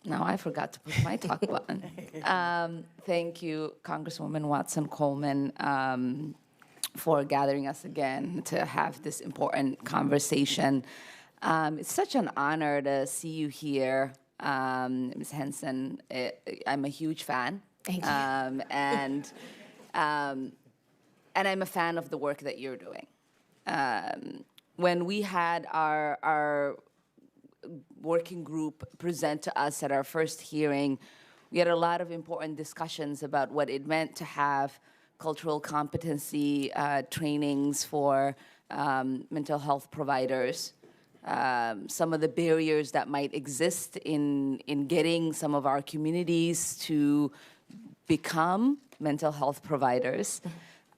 Now I forgot to push my talk button. Thank you, Congresswoman Watson-Coleman, for gathering us again to have this important conversation. It's such an honor to see you here, Ms. Henson. I'm a huge fan. Thank you. And I'm a fan of the work that you're doing. When we had our working group present to us at our first hearing, we had a lot of important discussions about what it meant to have cultural competency trainings for mental health providers, some of the barriers that might exist in getting some of our communities to become mental health providers.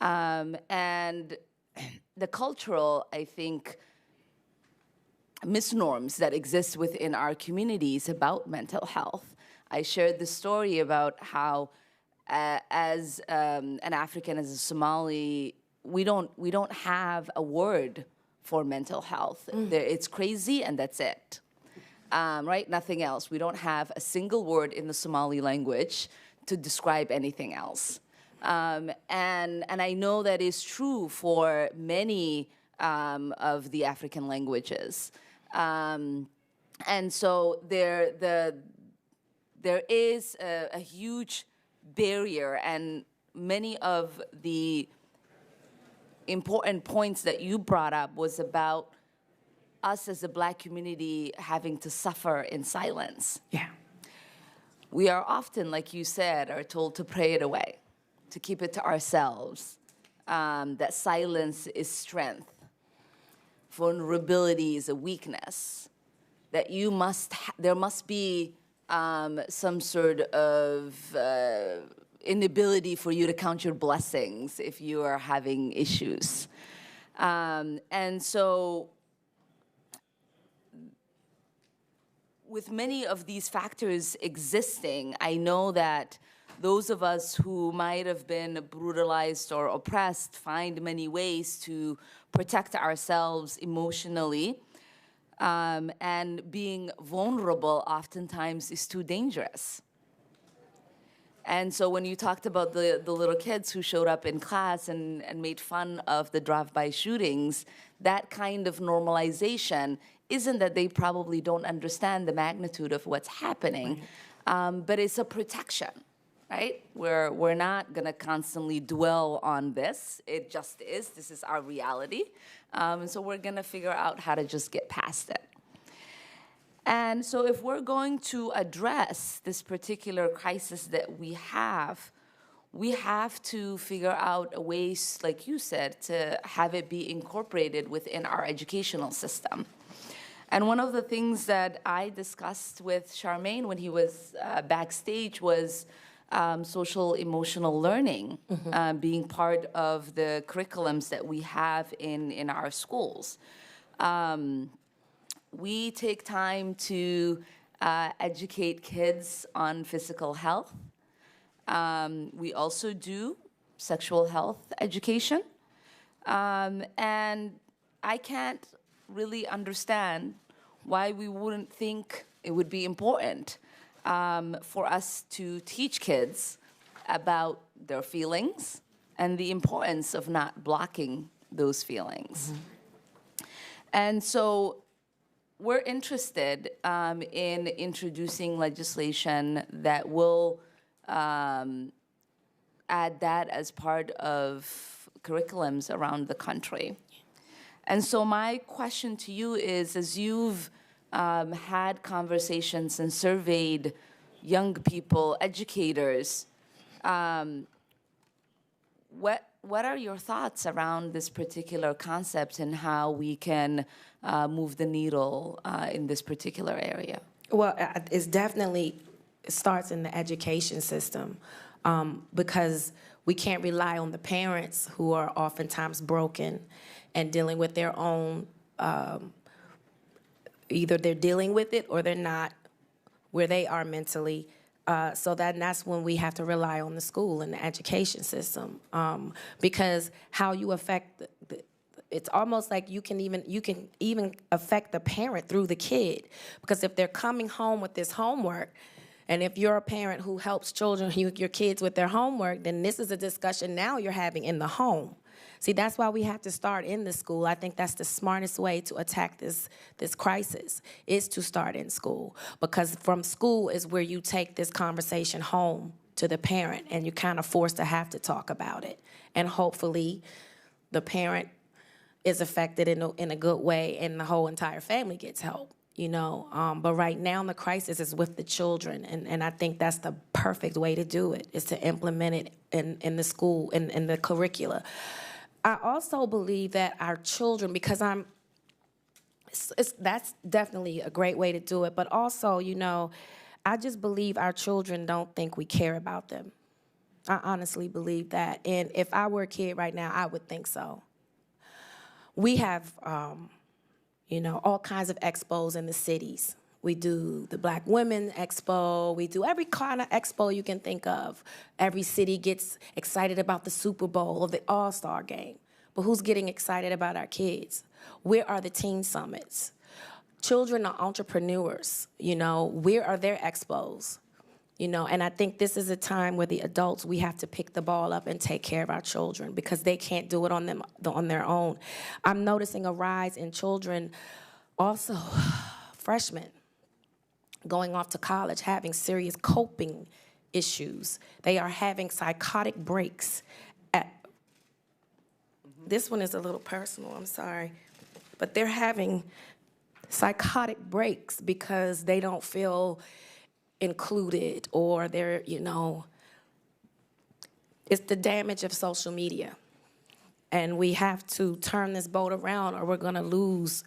And the cultural, I think, misnorms that exist within our communities about mental health. I shared the story about how, as an African, as a Somali, we don't have a word for mental health. It's crazy, and that's it. Right? Nothing else. We don't have a single word in the Somali language to describe anything else. And I know that is true for many of the African languages. And so there is a huge barrier, and many of the important points that you brought up was about us as a Black community having to suffer in silence. Yeah. We are often, like you said, are told to pray it away, to keep it to ourselves, that silence is strength, vulnerability is a weakness, that there must be some sort of inability for you to count your blessings if you are having issues. And so with many of these factors existing, I know that those of us who might have been brutalized or oppressed find many ways to protect ourselves emotionally. And being vulnerable oftentimes is too dangerous. And so when you talked about the little kids who showed up in class and made fun of the drive-by shootings, that kind of normalization isn't that they probably don't understand the magnitude of what's happening, but it's a protection, right? We're not gonna constantly dwell on this. It just is, this is our reality. And so we're gonna figure out how to just get past it. And so if we're going to address this particular crisis that we have to figure out ways, like you said, to have it be incorporated within our educational system. And one of the things that I discussed with Charmaine when he was backstage was social emotional learning being part of the curriculums that we have in our schools. We take time to educate kids on physical health. We also do sexual health education. And I can't really understand why we wouldn't think it would be important for us to teach kids about their feelings and the importance of not blocking those feelings. And so we're interested in introducing legislation that will add that as part of curriculums around the country. And so my question to you is, as you've had conversations and surveyed young people, educators, what are your thoughts around this particular concept and how we can move the needle in this particular area? Well, it definitely starts in the education system because we can't rely on the parents who are oftentimes broken and dealing with their own, either they're dealing with it or they're not where they are mentally. So that's when we have to rely on the school and the education system, because how you affect it's almost like you can even affect the parent through the kid, because if they're coming home with this homework, And if you're a parent who helps children, your kids with their homework, then this is a discussion now you're having in the home. See, that's why we have to start in the school. I think that's the smartest way to attack this crisis, is to start in school. Because from school is where you take this conversation home to the parent, and you're kind of forced to have to talk about it. And hopefully the parent is affected in a good way, and the whole entire family gets help. But right now the crisis is with the children, and I think that's the perfect way to do it, is to implement it in the school, in the curricula. I also believe that our children, because that's definitely a great way to do it, but also, I just believe our children don't think we care about them. I honestly believe that, and if I were a kid right now, I would think so. We have all kinds of expos in the cities. We do the Black Women Expo. We do every kind of expo you can think of. Every city gets excited about the Super Bowl or the All-Star Game. But who's getting excited about our kids? Where are the teen summits? Children are entrepreneurs. Where are their expos? And I think this is a time where the adults, we have to pick the ball up and take care of our children, because they can't do it on their own. I'm noticing a rise in children, also freshmen, going off to college, having serious coping issues. They are having psychotic breaks. This one is a little personal, I'm sorry. But they're having psychotic breaks because they don't feel included, or they're, it's the damage of social media. And we have to turn this boat around, or we're gonna lose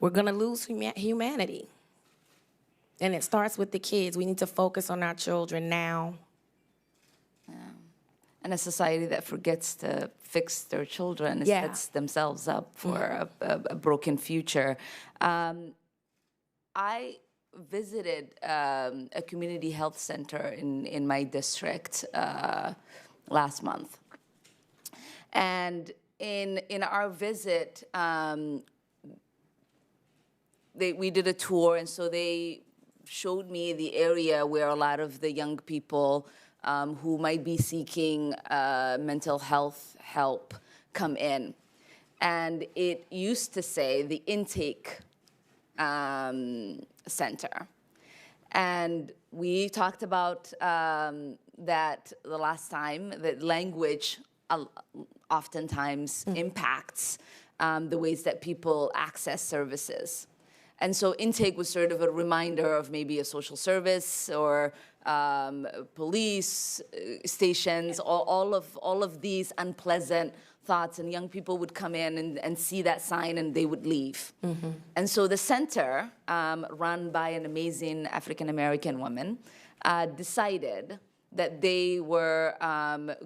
humanity. And it starts with the kids. We need to focus on our children now. Yeah. And a society that forgets to fix their children sets themselves up for a broken future. I visited a community health center in my district last month. And in our visit, we did a tour, and so they showed me the area where a lot of the young people who might be seeking mental health help come in. And it used to say the intake center. And we talked about that the last time, that language oftentimes impacts the ways that people access services. And so intake was sort of a reminder of maybe a social service or police stations, all of these unpleasant thoughts, and young people would come in and see that sign and they would leave. Mm-hmm. And so the center, run by an amazing African-American woman, decided that they were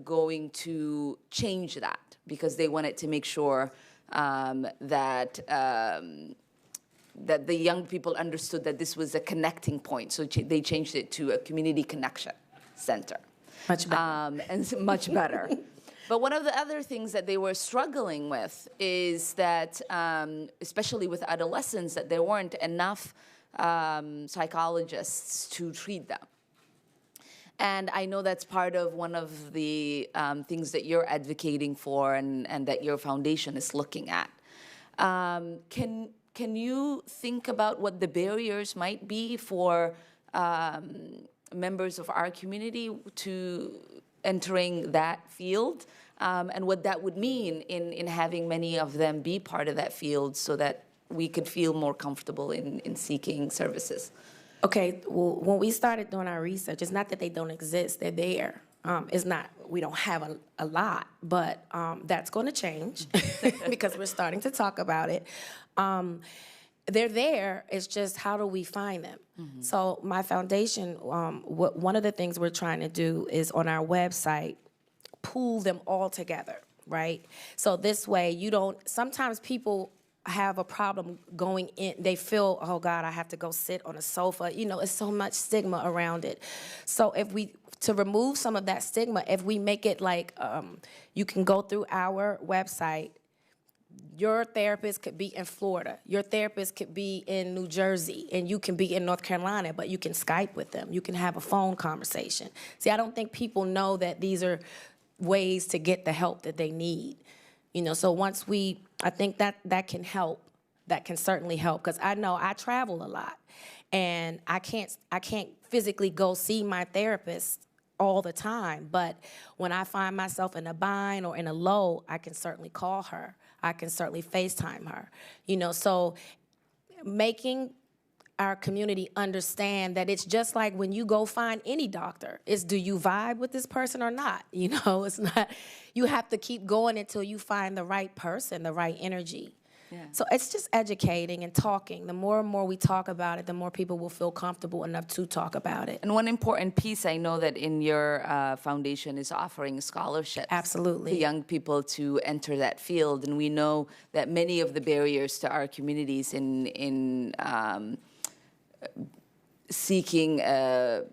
going to change that, because they wanted to make sure that the young people understood that this was a connecting point. So they changed it to a community connection center. Much better. And much better. But one of the other things that they were struggling with is that, especially with adolescents, that there weren't enough psychologists to treat them. And I know that's part of one of the things that you're advocating for, and that your foundation is looking at. Can you think about what the barriers might be for members of our community to entering that field, and what that would mean in having many of them be part of that field, so that we could feel more comfortable in seeking services? Okay, well, when we started doing our research, it's not that they don't exist, they're there. It's not, we don't have a lot, but that's going to change because we're starting to talk about it. They're there, it's just how do we find them? Mm-hmm. So my foundation, one of the things we're trying to do is on our website, pool them all together, right? So this way sometimes people have a problem going in, they feel, oh God, I have to go sit on a sofa. It's so much stigma around it. So to remove some of that stigma, if we make it like, you can go through our website, your therapist could be in Florida. Your therapist could be in New Jersey, and you can be in North Carolina, but you can Skype with them. You can have a phone conversation. See, I don't think people know that these are ways to get the help that they need. You know, so I think that can help. That can certainly help, because I know I travel a lot, and I can't physically go see my therapist all the time. But when I find myself in a bind or in a low, I can certainly call her. I can certainly FaceTime her. You know, so making our community understand that it's just like when you go find any doctor. It's, do you vibe with this person or not? You know, it's not, you have to keep going until you find the right person, the right energy. Yeah. So it's just educating and talking. The more and more we talk about it, the more people will feel comfortable enough to talk about it. And one important piece, I know that in your foundation is offering scholarships. Absolutely. To young people to enter that field. And we know that many of the barriers to our communities in seeking a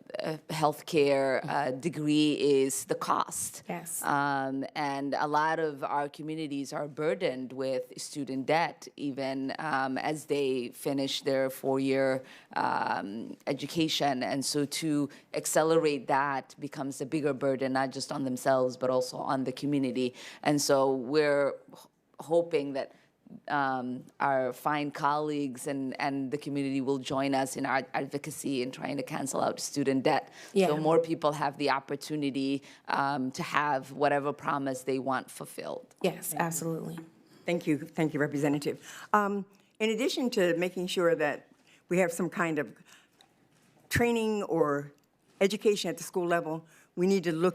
healthcare degree is the cost. Yes. And a lot of our communities are burdened with student debt, even as they finish their four-year education. And so to accelerate that becomes a bigger burden, not just on themselves, but also on the community. And so we're hoping that our fine colleagues and the community will join us in our advocacy in trying to cancel out student debt. Yeah. So more people have the opportunity to have whatever promise they want fulfilled. Yes, absolutely. Thank you, Representative. In addition to making sure that we have some kind of training or education at the school level, we need to look